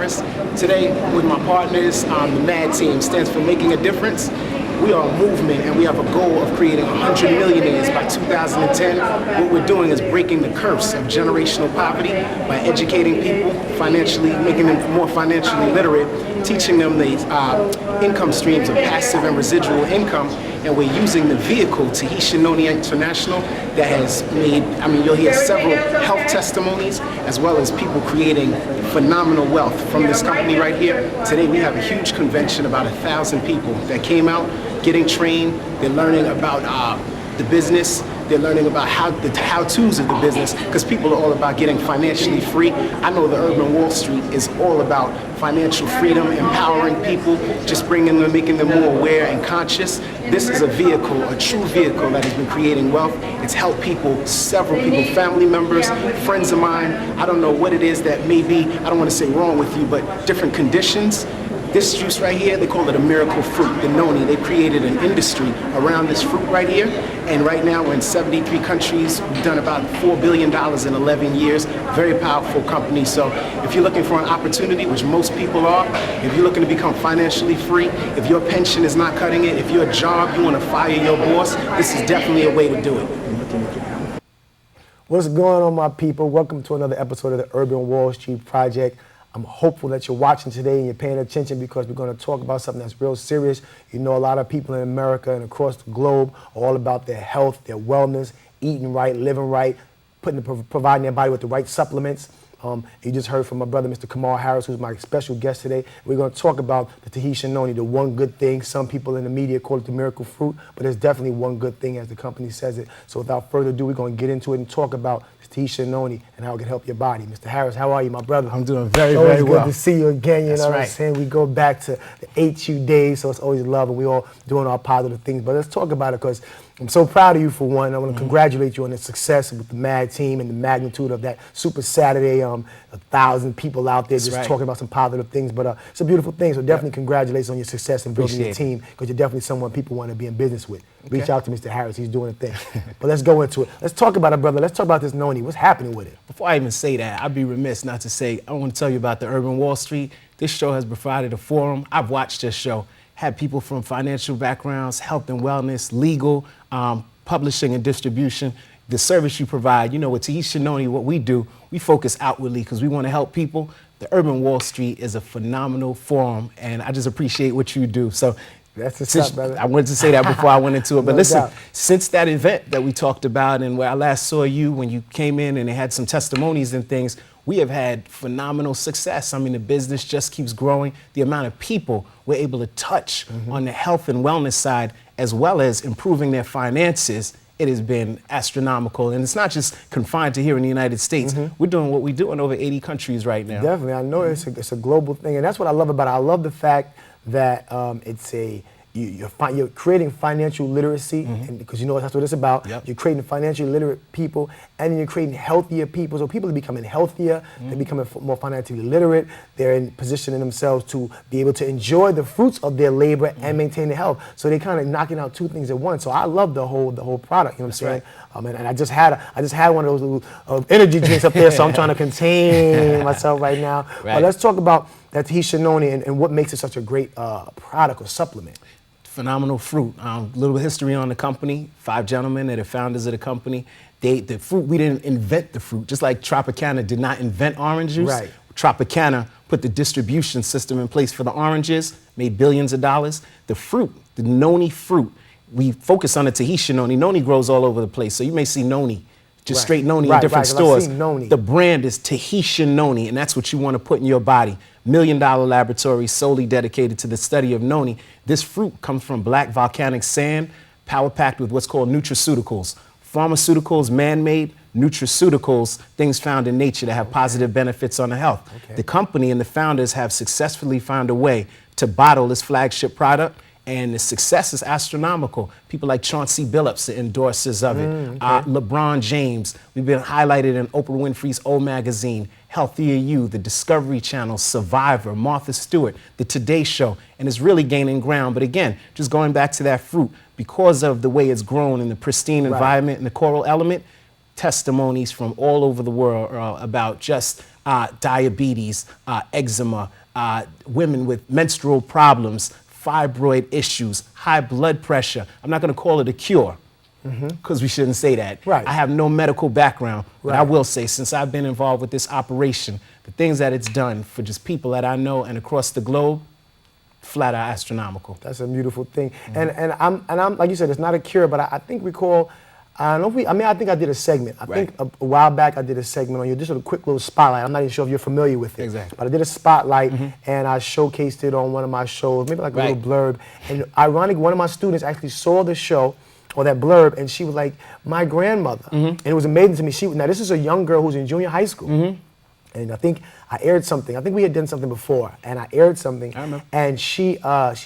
Harris. Today, with my partners, the MAD team stands for Making a Difference. We are a movement and we have a goal of creating 100 millionaires by 2010. What we're doing is breaking the curse of generational poverty by educating people financially, making them more financially literate, teaching them the income streams of passive and residual income. And we're using the vehicle, Tahitian Noni International, that has made, you'll hear several health testimonies, as well as people creating phenomenal wealth from this company right here. Today we have a huge convention, about 1,000 people that came out, getting trained. They're learning about the business. They're learning about the how-tos of the business, because people are all about getting financially free. I know the Urban Wall Street is all about financial freedom, empowering people, just bringing them, making them more aware and conscious. This is a vehicle, a true vehicle that has been creating wealth. It's helped people, several people, family members, friends of mine. I don't know what it is that may be, I don't want to say wrong with you, but different conditions. This juice right here, they call it a miracle fruit, the Noni. They created an industry around this fruit right here. And right now we're in 73 countries. We've done about $4 billion in 11 years. Very powerful company. So if you're looking for an opportunity, which most people are, if you're looking to become financially free, if your pension is not cutting it, if your job, you want to fire your boss, this is definitely a way to do it. What's going on, my people? Welcome to another episode of the Urban Wall Street Project. I'm hopeful that you're watching today and you're paying attention, because we're going to talk about something that's real serious. You know, a lot of people in America and across the globe are all about their health, their wellness, eating right, living right, providing their body with the right supplements. You just heard from my brother, Mr. Kamal Harris, who's my special guest today. We're going to talk about the Tahitian Noni, the one good thing. Some people in the media call it the miracle fruit, but there's definitely one good thing, as the company says it. So without further ado, we're going to get into it and talk about the Tahitian Noni and how it can help your body. Mr. Harris, how are you, my brother? I'm doing very, very well. It's always good to see you again, you That's know what right. I'm saying? We go back to the HU days, so it's always love, and we all doing our positive things. But let's talk about it, because I'm so proud of you, for one. I want to congratulate you on the success with the MAD team and the magnitude of that Super Saturday. 1,000 people out there just talking about some positive things. But it's a beautiful thing. So definitely congratulations on your success in building your team, because you're definitely someone people want to be in business with. Okay. Reach out to Mr. Harris. He's doing a thing. But let's go into it. Let's talk about it, brother. Let's talk about this Noni. What's happening with it? Before I even say that, I'd be remiss not to say, I want to tell you about the Urban Wall Street. This show has provided a forum. I've watched this show. Had people from financial backgrounds, health and wellness, legal, publishing and distribution. The service you provide, you know, with Tahitian Noni, what we do, we focus outwardly because we want to help people. The Urban Wall Street is a phenomenal forum, and I just appreciate what you do. So that's what's up, brother. I wanted to say that before I went into it. But No listen, doubt. since that event that we talked about and where I last saw you when you came in and they had some testimonies and things, we have had phenomenal success. I mean, the business just keeps growing. The amount of people we're able to touch on the health and wellness side, as well as improving their finances, it has been astronomical. And it's not just confined to here in the United States. We're doing what we do in over 80 countries right now. Definitely. I know it's a global thing. And that's what I love about it. I love the fact that you're creating financial literacy, and because you know that's what it's about. You're creating financially literate people, and then you're creating healthier people. So people are becoming healthier, they're becoming more financially literate, they're in positioning themselves to be able to enjoy the fruits of their labor and maintain their health. So they're kind of knocking out two things at once. So I love the whole product. You know what I'm saying? And I just had one of those energy drinks up there, so I'm trying to contain myself right now. But let's talk about that Tahitian Noni and what makes it such a great product or supplement. Phenomenal fruit. Little history on the company. 5 gentlemen that are founders of the company. The fruit, we didn't invent the fruit. Just like Tropicana did not invent orange juice. Right. Tropicana put the distribution system in place for the oranges, made billions of dollars. The fruit, the Noni fruit, we focus on the Tahitian Noni. Noni grows all over the place. So you may see Noni, just straight Noni in different stores. I've seen Noni. The brand is Tahitian Noni, and that's what you want to put in your body. $1 million laboratory solely dedicated to the study of Noni. This fruit comes from black volcanic sand, power-packed with what's called nutraceuticals. Pharmaceuticals, man-made, nutraceuticals, things found in nature that have positive benefits on the health. The company and the founders have successfully found a way to bottle this flagship product, and the success is astronomical. People like Chauncey Billups are endorsers of it. LeBron James, we've been highlighted in Oprah Winfrey's O Magazine, Healthier You, the Discovery Channel, Survivor, Martha Stewart, The Today Show, and it's really gaining ground. But again, just going back to that fruit, because of the way it's grown in the pristine environment and the coral element, testimonies from all over the world about just diabetes, eczema, women with menstrual problems, fibroid issues, high blood pressure. I'm not going to call it a cure, because we shouldn't say that. Right. I have no medical background, but I Right. will say, since I've been involved with this operation, the things that it's done for just people that I know and across the globe, flat out astronomical. That's a beautiful thing. And I'm like you said, it's not a cure, but I think I think I did a segment. I think a while back I did a segment on you, just a quick little spotlight. I'm not even sure if you're familiar with it. Exactly. But I did a spotlight and I showcased it on one of my shows, maybe like a little blurb. And ironically, one of my students actually saw the show or that blurb, and she was like, my grandmother. And it was amazing to me. Now this is a young girl who's in junior high school. And I think I aired something. I think we had done something before, and I aired something. I remember. And she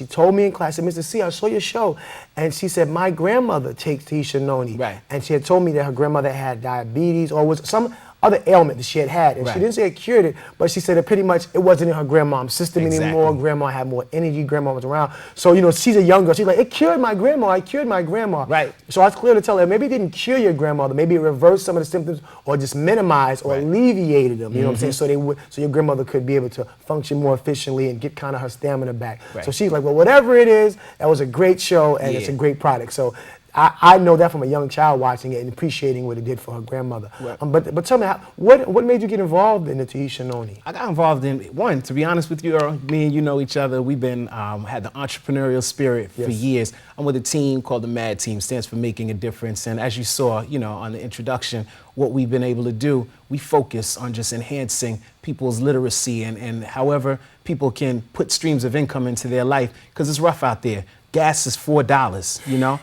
told me in class, said, Mr. C, I saw your show. And she said, my grandmother takes Tahitian Noni. Right. And she had told me that her grandmother had diabetes or was some other ailment that she had. And she didn't say it cured it, but she said that pretty much it wasn't in her grandmom's system anymore. Grandma had more energy, grandma was around. So, you know, she's a young girl. She's like, it cured my grandma, it cured my grandma. Right. So I was clear to tell her, maybe it didn't cure your grandmother, maybe it reversed some of the symptoms or just minimized or alleviated them, you know what I'm saying? So your grandmother could be able to function more efficiently and get kind of her stamina back. Right. So she's like, well, whatever it is, that was a great show and it's a great product. So I know that from a young child watching it and appreciating what it did for her grandmother. Right. But tell me, what made you get involved in the Tahitian Noni? I got involved in, one, to be honest with you, Earl, me and you know each other. We've been, had the entrepreneurial spirit for years. I'm with a team called the MAD Team, stands for Making a Difference. And as you saw, you know, on the introduction, what we've been able to do, we focus on just enhancing people's literacy and however people can put streams of income into their life, because it's rough out there. Gas is $4, you know?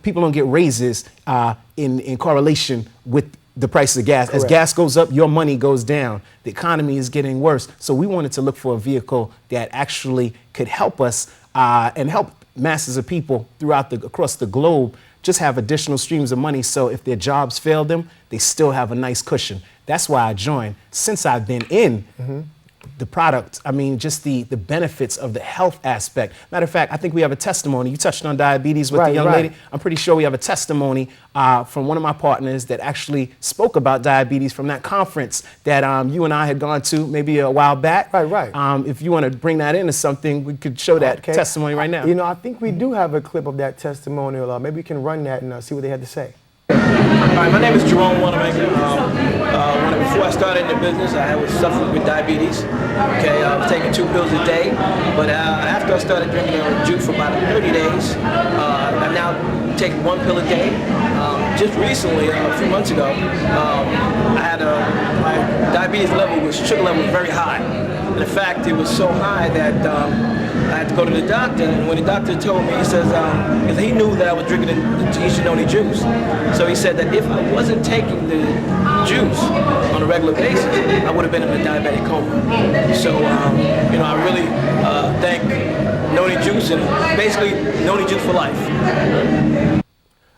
People don't get raises in correlation with the price of gas. Correct. As gas goes up, your money goes down. The economy is getting worse. So we wanted to look for a vehicle that actually could help us and help masses of people across the globe just have additional streams of money, so if their jobs fail them, they still have a nice cushion. That's why I joined. Since I've been in the product, I mean, just the benefits of the health aspect. Matter of fact, I think we have a testimony. You touched on diabetes with the young lady. I'm pretty sure we have a testimony from one of my partners that actually spoke about diabetes from that conference that you and I had gone to maybe a while back. If you want to bring that into something, we could show that testimony right now. You know, I think we do have a clip of that testimonial. Maybe we can run that and see what they had to say. All right, my name is Jerome Wanamaker. Before I started in the business, I was suffering with diabetes. Okay, I was taking 2 pills a day, but after I started drinking juice for about 30 days, I now take 1 pill a day. Just recently, a few months ago, I had my diabetes level, sugar level was very high. And in fact, it was so high that I had to go to the doctor, and when the doctor told me, he says, because he knew that I was drinking the Tahitian Noni juice, so he said that if I wasn't taking the juice on a regular basis, I would have been in a diabetic coma. So, you know, I really thank Noni Juice, and basically Noni Juice for life.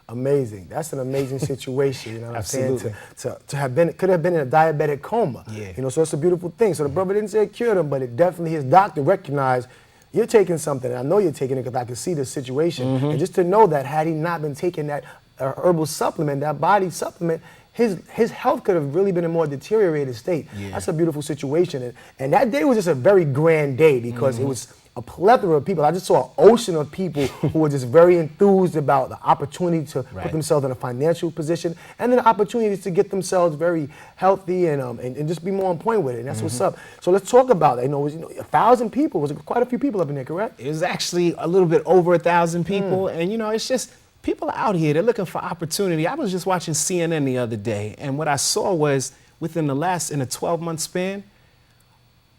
Amazing. That's an amazing situation, you know what I'm saying? To have been, could have been in a diabetic coma. You know, so it's a beautiful thing. So the brother didn't say it cured him, but it definitely, his doctor recognized, you're taking something, and I know you're taking it because I can see the situation. And just to know that had he not been taking that herbal supplement, that body supplement, his health could have really been in a more deteriorated state. That's a beautiful situation. And that day was just a very grand day because it was a plethora of people. I just saw an ocean of people who were just very enthused about the opportunity to put themselves in a financial position and then the opportunities to get themselves very healthy and just be more on point with it. And that's what's up. So let's talk about it. You know, it was, 1,000 people. It was quite a few people up in there, correct? It was actually a little bit over 1,000 people. And, you know, it's just, people are out here, they're looking for opportunity. I was just watching CNN the other day, and what I saw was in a 12-month span,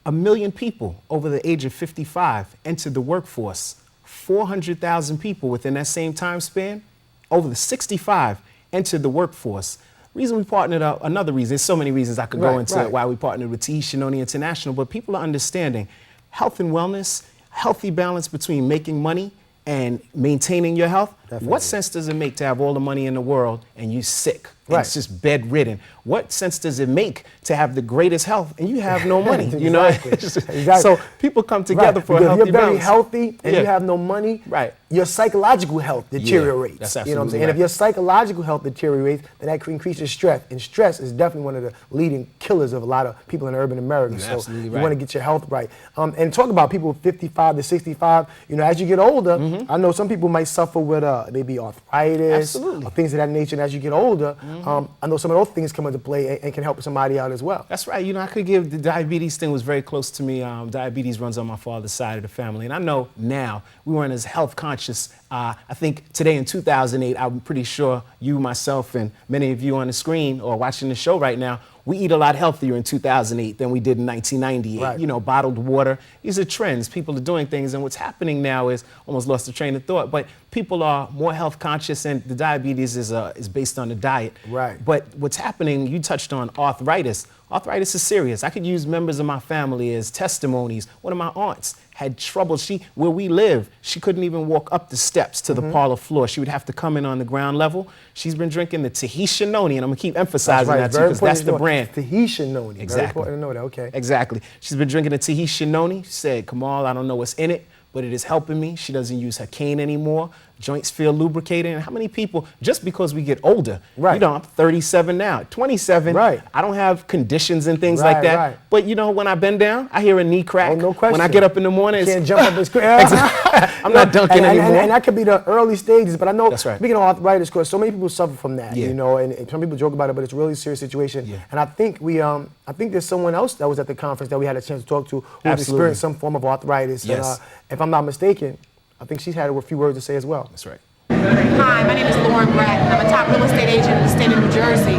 1 million people over the age of 55 entered the workforce. 400,000 people within that same time span, over the 65, entered the workforce. Reason we partnered up, another reason, there's so many reasons I could go into why we partnered with Tahitian Noni International, but people are understanding health and wellness, healthy balance between making money and maintaining your health. Definitely. What sense does it make to have all the money in the world and you sick? Right. It's just bedridden. What sense does it make to have the greatest health and you have no money? You know, Exactly. So people come together for a because healthy if you're very balance. healthy and you have no money, Right. your psychological health deteriorates. that's You know what I'm absolutely saying? And if right. your psychological health deteriorates, then that increases stress. And stress is definitely one of the leading killers of a lot of people in urban America. You're so absolutely you right. want to get your health right. And talk about people 55 to 65. You know, as you get older, I know some people might suffer with maybe arthritis Absolutely. or things of that nature. And as you get older, I know some of those things come into play and can help somebody out as well. That's right. You know, I could give the diabetes thing was very close to me. Diabetes runs on my father's side of the family. And I know now we weren't as health conscious. I think today in 2008, I'm pretty sure you, myself, and many of you on the screen or watching the show right now, we eat a lot healthier in 2008 than we did in 1998. Right. You know, bottled water. These are trends. People are doing things. And what's happening now is, almost lost the train of thought, but people are more health conscious and the diabetes is based on the diet. Right. But what's happening, you touched on arthritis. Arthritis is serious. I could use members of my family as testimonies. One of my aunts had trouble. Where we live, she couldn't even walk up the steps to the parlor floor. She would have to come in on the ground level. She's been drinking the Tahitian Noni, and I'm gonna keep emphasizing that too, because that's the brand. Tahitian Noni. Exactly. Very important to know that, okay. Exactly. She's been drinking the Tahitian Noni. She said, Kamal, I don't know what's in it, but it is helping me. She doesn't use her cane anymore. Joints feel lubricated. And how many people, just because we get older, Right. you know, I'm 37 now, 27, Right. I don't have conditions and things Right, like that. right. But you know, when I bend down, I hear a knee crack. Oh, no question. When I get up in the morning, You it's, can't jump up as quick. I'm not dunking anymore. And that could be the early stages, but I know, That's right. speaking of arthritis, because so many people suffer from that, Yeah. you know, and some people joke about it, but it's a really serious situation. Yeah. And I think I think there's someone else that was at the conference that we had a chance to talk to who Absolutely. experienced some form of arthritis. Yes. And if I'm not mistaken, I think she's had a few words to say as well. That's right. Hi, my name is Lauren Bratton. I'm a top real estate agent in the state of New Jersey.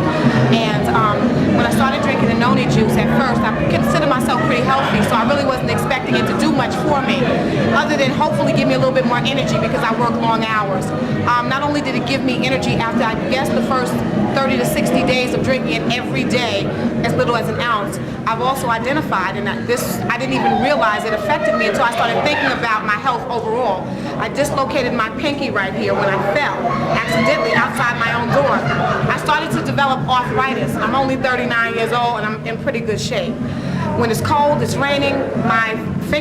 And when I started drinking the Noni juice at first, I considered myself pretty healthy, so I really wasn't expecting it to do much for me, other than hopefully give me a little bit more energy because I work long hours. Not only did it give me energy after, I guess, the first 30 to 60 days of drinking it every day, as little as an ounce, I've also identified, and I didn't even realize it affected me until I started thinking about my health overall. I dislocated my pinky right here when I fell, accidentally outside my own door. I started to develop arthritis. I'm only 39 years old and I'm in pretty good shape. When it's cold, it's raining, my my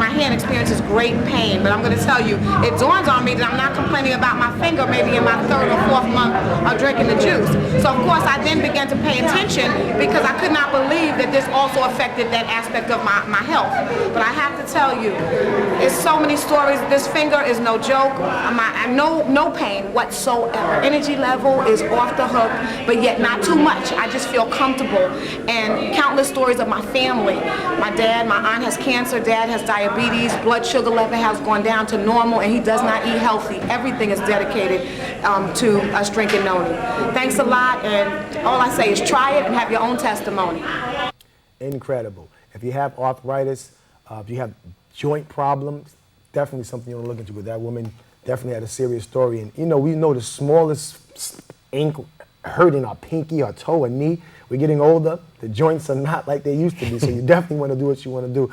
hand experiences great pain. But I'm going to tell you, it dawns on me that I'm not complaining about my finger maybe in my 3rd or 4th month of drinking the juice. So of course I then began to pay attention because I could not believe that this also affected that aspect of my health. But I have to tell you, it's so many stories. This finger is no joke. No pain whatsoever. Energy level is off the hook, but yet not too much. I just feel comfortable. And countless stories of my family. My dad, my aunt has cancer, dad has diabetes, blood sugar level has gone down to normal, and he does not eat healthy. Everything is dedicated to us drinking Noni. Thanks a lot, and all I say is try it and have your own testimony. Incredible. If you have arthritis, if you have joint problems, definitely something you want to look into. But that woman definitely had a serious story. And you know, we know the smallest ankle hurt in our pinky, our toe, or knee. We're getting older. The joints are not like they used to be. So you definitely want to do what you want to do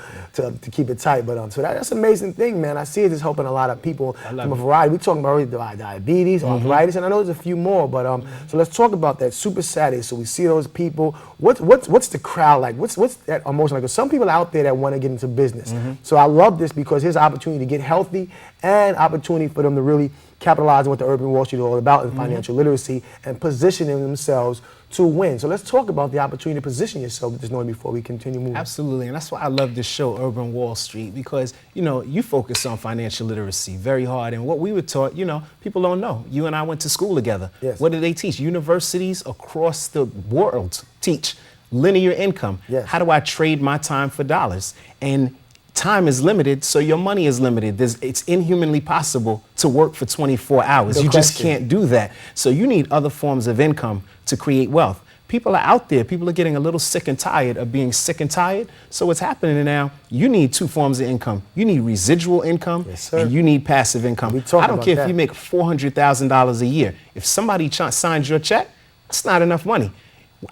to keep it tight. But so that's an amazing thing, man. I see it as helping a lot of people from a variety. We're talking about diabetes, arthritis, and I know there's a few more. But so let's talk about that. Super Saturday. So we see those people. What's the crowd like? What's that emotion like? Because some people out there that want to get into business. So I love this because here's an opportunity to get healthy and opportunity for them to really capitalize on what the Urban Wall Street is all about in financial literacy and positioning themselves to win. So let's talk about the opportunity to position yourself with this Noni before we continue moving. Absolutely, and that's why I love this show, Urban Wall Street, because, you know, you focus on financial literacy very hard, and what we were taught, you know, people don't know. You and I went to school together. Yes. What do they teach? Universities across the world teach linear income. Yes. How do I trade my time for dollars? And time is limited, so your money is limited. It's inhumanly possible to work for 24 hours. No you just question. can't do that. So you need other forms of income to create wealth. People are out there. People are getting a little sick and tired of being sick and tired. So what's happening now, you need 2 forms of income. You need residual income, Yes, sir. and you need passive income. We talk I don't about care that. if you make $400,000 a year. If somebody signs your check, it's not enough money.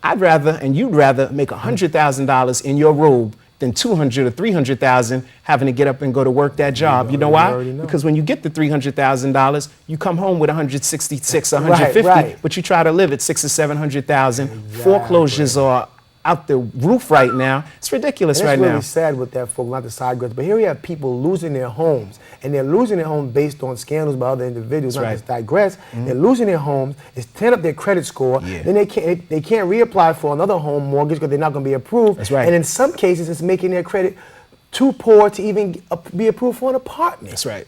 I'd rather, and you'd rather, make $100,000 in your robe than 200 or 300,000 having to get up and go to work that job. You know why? Because when you get the $300,000, you come home with 166, 150, right. but you try to live at 600,000 or 700,000. Foreclosures are out the roof right now. It's ridiculous right now. It's really sad with that, folks, not the digress, but here we have people losing their homes, and they're losing their homes based on scandals by other individuals, not just digress. They're losing their homes, it's tearing up their credit score, then they can't reapply for another home mortgage because they're not going to be approved. That's right. And in some cases, it's making their credit too poor to even be approved for an apartment. That's right.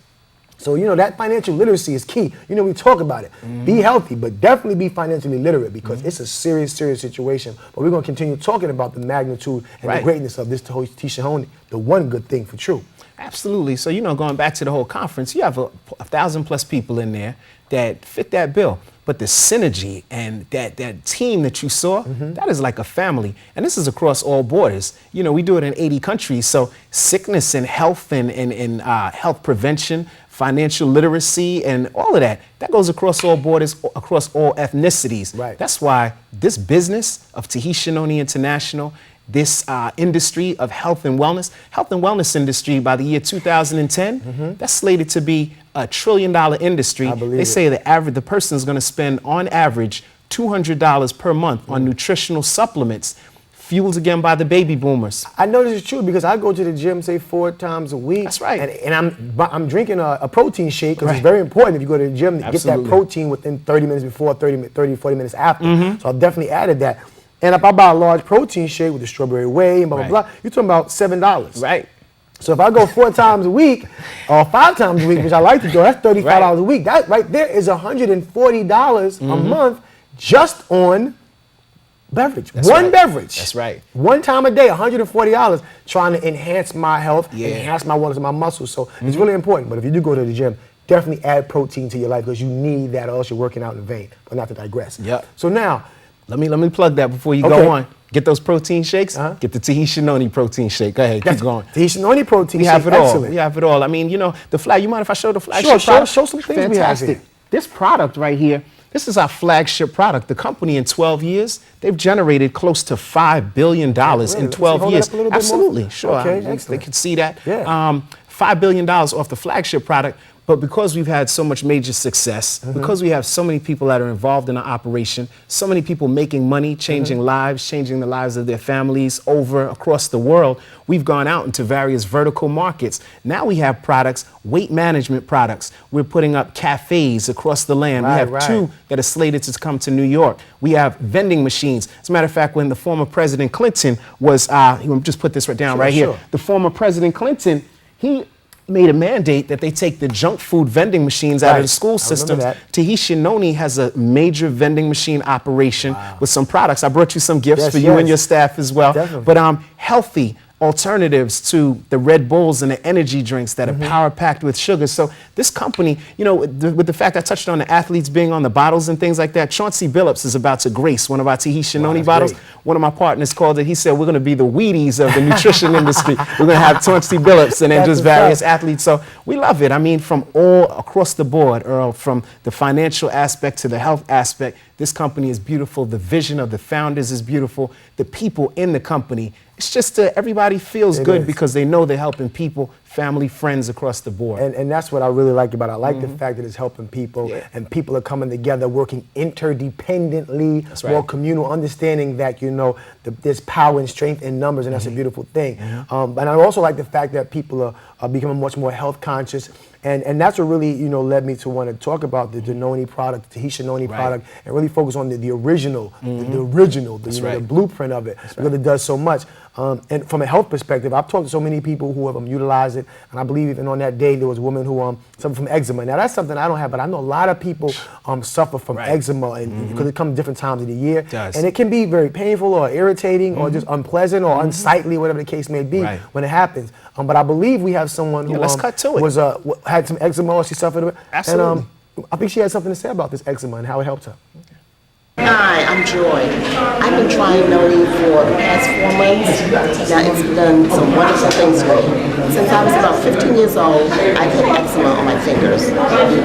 So, you know, that financial literacy is key. You know, we talk about it. Be healthy, but definitely be financially literate because it's a serious, serious situation. But we're going to continue talking about the magnitude and the greatness of this Tahitian Noni, the one good thing for true. Absolutely. So, you know, going back to the whole conference, you have 1,000+ people in there that fit that bill. But the synergy and that team that you saw, that is like a family. And this is across all borders. You know, we do it in 80 countries. So sickness and health and health prevention, financial literacy and all of that goes across all borders, across all ethnicities. Right. That's why this business of Tahitian Noni International, this industry of health and wellness industry by the year 2010, that's slated to be a $1 trillion industry. They say the person is going to spend on average $200 per month on nutritional supplements, fueled again by the baby boomers. I know this is true because I go to the gym, say 4 times a week. That's right. And I'm drinking a protein shake because it's very important if you go to the gym to get that protein within 30 minutes before, 30, 40 minutes after. So I've definitely added that. And if I buy a large protein shake with the strawberry whey and blah, blah, blah, you're talking about $7. Right. So if I go 4 times a week or 5 times a week, which I like to go, that's $35 a week. That right there is $140 a month just on beverage. One beverage. That's right. One time a day, $140 trying to enhance my health, enhance my wellness and my muscles. So it's really important. But if you do go to the gym, definitely add protein to your life because you need that or else you're working out in vain. But not to digress. Yep. So now, let me plug that before you go on. Get those protein shakes. Get the Tahitian Noni protein shake. Go ahead, keep going. Tahitian Noni protein shake. We have it all. Excellent. We have it all. I mean, you know, the flag. You mind if I show the flagship Sure, product? show some things we have here. This product right here, this is our flagship product. The company in 12 years, they've generated close to $5 billion in 12 years. Absolutely, sure. Okay, they can see that. Yeah. $5 billion off the flagship product. But because we've had so much major success, because we have so many people that are involved in our operation, so many people making money, changing lives, changing the lives of their families across the world, we've gone out into various vertical markets. Now we have products, weight management products. We're putting up cafes across the land. We have 2 that are slated to come to New York. We have vending machines. As a matter of fact, when the former President Clinton was, just put this down right here. The former President Clinton, he made a mandate that they take the junk food vending machines out of the school systems. Tahitian Noni has a major vending machine operation with some products. I brought you some gifts for you and your staff as well. Definitely. But healthy alternatives to the Red Bulls and the energy drinks that are power packed with sugar. So this company, you know, with the fact I touched on the athletes being on the bottles and things like that, Chauncey Billups is about to grace one of our Tahitian Noni bottles. Great. One of my partners called it, he said, we're going to be the Wheaties of the nutrition industry. We're going to have Chauncey Billups and then just various athletes. So we love it. I mean, from all across the board, Earl, from the financial aspect to the health aspect, this company is beautiful. The vision of the founders is beautiful. The people in the company, it's just everybody feels good because they know they're helping people, family, friends across the board. And that's what I really like about it. I like the fact that it's helping people and people are coming together, working interdependently, more communal, understanding that, you know, there's power and strength in numbers, and that's a beautiful thing. And I also like the fact that people are becoming much more health conscious. And that's what really, you know, led me to want to talk about the Noni product, the Tahitian Noni product, and really focus on the original, the blueprint of it, because it does so much. And from a health perspective, I've talked to so many people who have utilized it, and I believe even on that day there was a woman who suffered from eczema. Now that's something I don't have, but I know a lot of people suffer from eczema, and because it comes different times of the year, and it can be very painful or irritating or just unpleasant or unsightly, whatever the case may be when it happens. But I believe we have someone who let's cut to it. had some eczema or she suffered of it. Absolutely. And I think she had something to say about this eczema and how it helped her. Hi, I'm Joy. I've been trying Noni for the past 4 months. Now it's done some wonderful things for me. Since I was about 15 years old, I've had eczema on my fingers.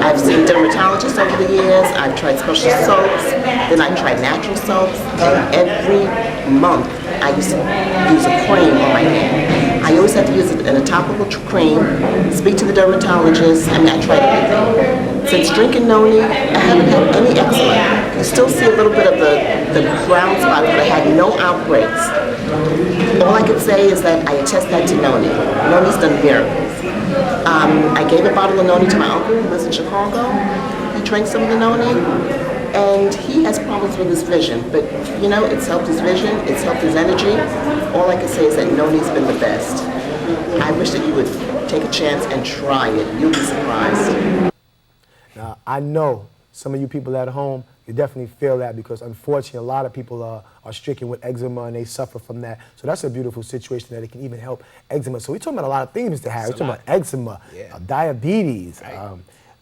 I've seen dermatologists over the years. I've tried special soaps. Then I tried natural soaps. And every month I used to use a cream on my hand. I always have to use it in a topical cream, speak to the dermatologist. I mean, I tried everything. Since drinking Noni, I haven't had any eczema. You still see a little bit of the brown spots, but I had no outbreaks. All I can say is that I attest that to Noni. Noni's done miracles. I gave a bottle of Noni to my uncle who lives in Chicago. He drank some of the Noni, and he has problems with his vision. But, you know, it's helped his vision, it's helped his energy. All I can say is that Noni's been the best. I wish that you would take a chance and try it. You'll be surprised. Now, I know some of you people at home, you definitely feel that because unfortunately a lot of people are stricken with eczema and they suffer from that. So that's a beautiful situation that it can even help eczema. So we're talking about a lot of things, Mr. Harris. We're talking about eczema, diabetes,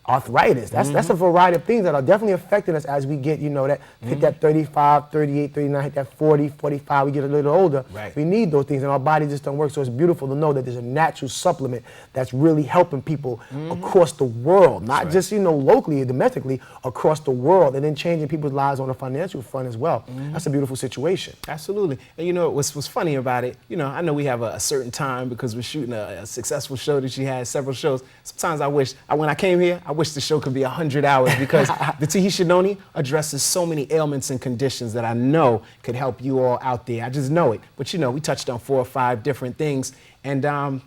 arthritis. That's a variety of things that are definitely affecting us as we get, you know, hit that 35, 38, 39, hit that 40, 45, we get a little older. Right. We need those things and our body just don't work. So it's beautiful to know that there's a natural supplement that's really helping people across the world, not just, you know, locally or domestically, across the world, and then changing people's lives on a financial front as well. That's a beautiful situation. Absolutely. And you know, what's funny about it, you know, I know we have a certain time because we're shooting a successful show that she has, several shows. Sometimes I wish, when I came here, I wish the show could be 100 hours because the Tahitian Noni addresses so many ailments and conditions that I know could help you all out there. I just know it. But you know, we touched on 4 or 5 different things, and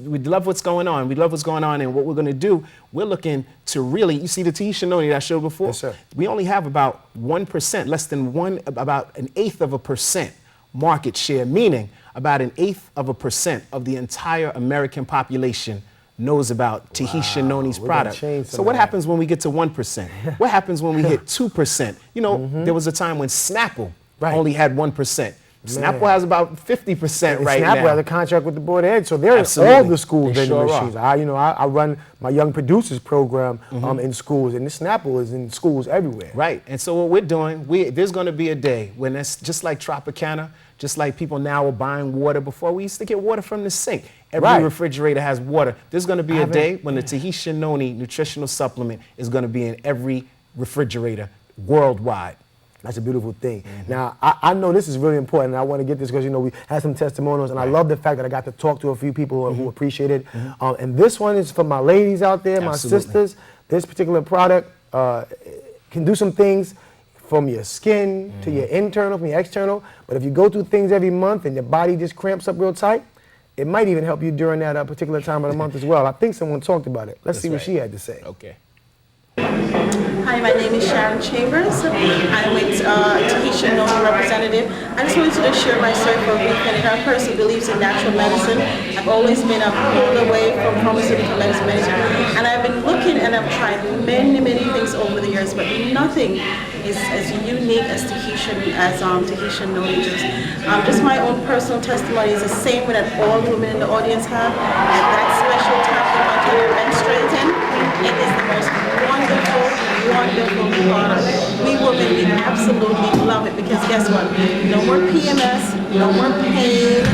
we love what's going on. We love what's going on, and what we're going to do, we're looking to really, you see the Tahitian Noni that I showed before? Yes, sir. We only have about 1%, less than about 1/8 of a percent market share, meaning about 1/8 of a percent of the entire American population knows about Tahitian Noni's product. So what happens when we get to 1%? What happens when we hit 2%? You know, there was a time when Snapple only had 1%. Snapple has about 50% right now. Snapple has a contract with the Board of Ed, so they're in all the school vending machines. I run my Young Producers program in schools, and the Snapple is in schools everywhere. Right, and so what we're doing, there's going to be a day when it's just like Tropicana, just like people now are buying water. Before, we used to get water from the sink. Every refrigerator has water. There's going to be a day when the Tahitian Noni nutritional supplement is going to be in every refrigerator worldwide. That's a beautiful thing. Now, I know this is really important, and I want to get this because, you know, we had some testimonials, and I love the fact that I got to talk to a few people who appreciate it. And this one is for my ladies out there, my sisters. This particular product can do some things from your skin to your internal, from your external. But if you go through things every month and your body just cramps up real tight, it might even help you during that particular time of the month as well. I think someone talked about it. Let's see what she had to say. Okay. Hi, my name is Sharon Chambers. I'm with Tahitian Noni representative. I just wanted to just share my story for a brief minute. I'm a person who believes in natural medicine. I've always been pulled away from pharmaceutical medicine. And I've been looking and I've tried many things over the years, but nothing is as unique as Tahitian Noni juice. Just my own personal testimony is the same way that all women in the audience have. At that special time they want to menstruating, it is the most wonderful product. We women, we absolutely love it because guess what? No more PMS, no more pain,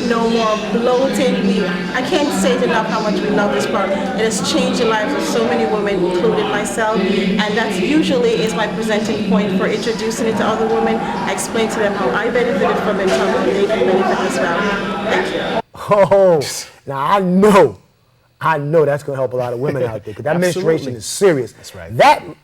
no more bloating. I can't say it enough how much we love this product. It has changed the lives of so many women, including myself, and that usually is my presenting point for introducing it to other women. I explain to them how I benefited from it, how they can benefit as well. Thank you. Oh, now I know that's going to help a lot of women out there because that menstruation is serious. That's right.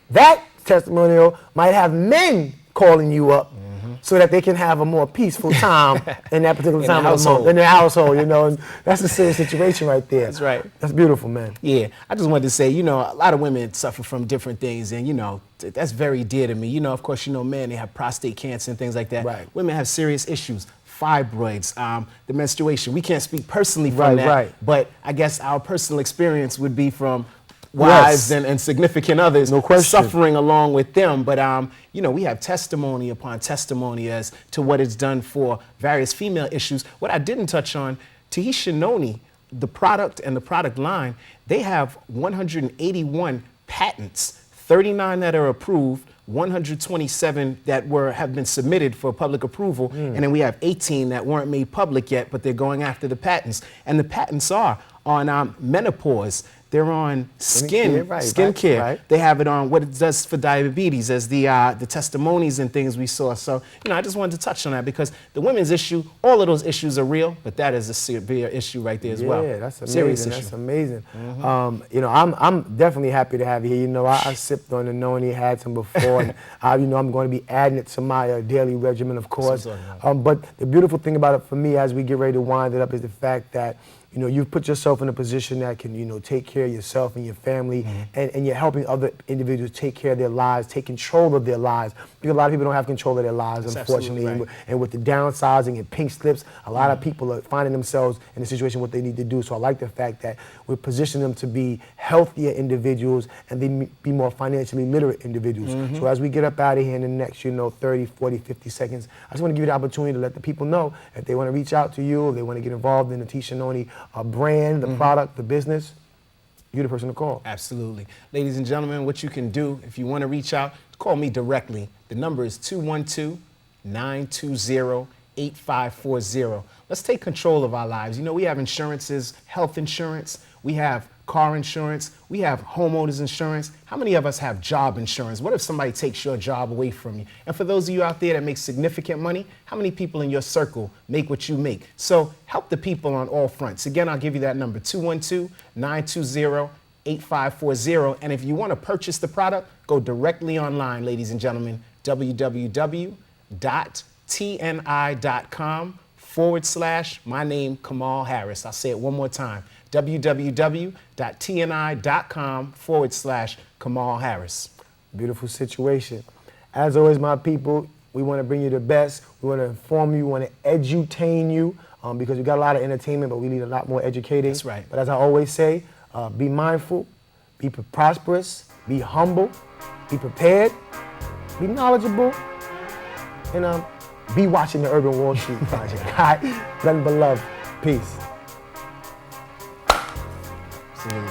That testimonial might have men calling you up so that they can have a more peaceful time in that particular time of the month, in their household, you know. And that's a serious situation right there. That's right. That's beautiful, man. Yeah, I just wanted to say, you know, a lot of women suffer from different things, and, you know, that's very dear to me. You know, of course, you know, men, they have prostate cancer and things like that. Right. Women have serious issues. Fibroids, the menstruation. We can't speak personally from that, but I guess our personal experience would be from wives and significant others suffering along with them. But, you know, we have testimony upon testimony as to what it's done for various female issues. What I didn't touch on, Tahitian Noni, the product and the product line, they have 181 patents, 39 that are approved, 127 that have been submitted for public approval, and then we have 18 that weren't made public yet, but they're going after the patents. And the patents are on menopause. They're on skin care. Right. They have it on what it does for diabetes, as the testimonies and things we saw. So, I just wanted to touch on that because the women's issue, all of those issues are real, but that is a severe issue right there as well. Yeah, that's amazing. Serious That's issue. amazing. I'm definitely happy to have you here. I sipped on the Noni, had some before, and I'm going to be adding it to my daily regimen, of course. But the beautiful thing about it for me, as we get ready to wind it up, is the fact that you've put yourself in a position that can, take care of yourself and your family, and you're helping other individuals take care of their lives, take control of their lives. Because a lot of people don't have control of their lives, That's unfortunately. absolutely right. And with the downsizing and pink slips, a lot of people are finding themselves in a situation what they need to do. So I like the fact that we're positioning them to be healthier individuals and they be more financially literate individuals. So as we get up out of here in the next, 30, 40, 50 seconds, I just want to give you the opportunity to let the people know if they want to reach out to you, if they want to get involved in the Tahitian Noni brand, the product, the business, you're the person to call. Absolutely. Ladies and gentlemen, what you can do if you want to reach out, call me directly. The number is 212-920-8540. Let's take control of our lives. We have insurances, health insurance, we have car insurance, we have homeowners insurance. How many of us have job insurance? What if somebody takes your job away from you? And for those of you out there that make significant money, how many people in your circle make what you make? So help the people on all fronts. Again, I'll give you that number, 212-920-8540. And if you want to purchase the product, go directly online, ladies and gentlemen, www.tni.com/my name, Kamal Harris. I'll say it one more time, www.tni.com/Kamal Harris. Beautiful situation. As always, my people, we want to bring you the best. We want to inform you, we want to edutain you, because we got a lot of entertainment, but we need a lot more educating. That's right. But as I always say, be mindful, be prosperous, be humble, be prepared, be knowledgeable, and be watching the Urban Wall Street Project. All right? Nothing but love. Peace. See you.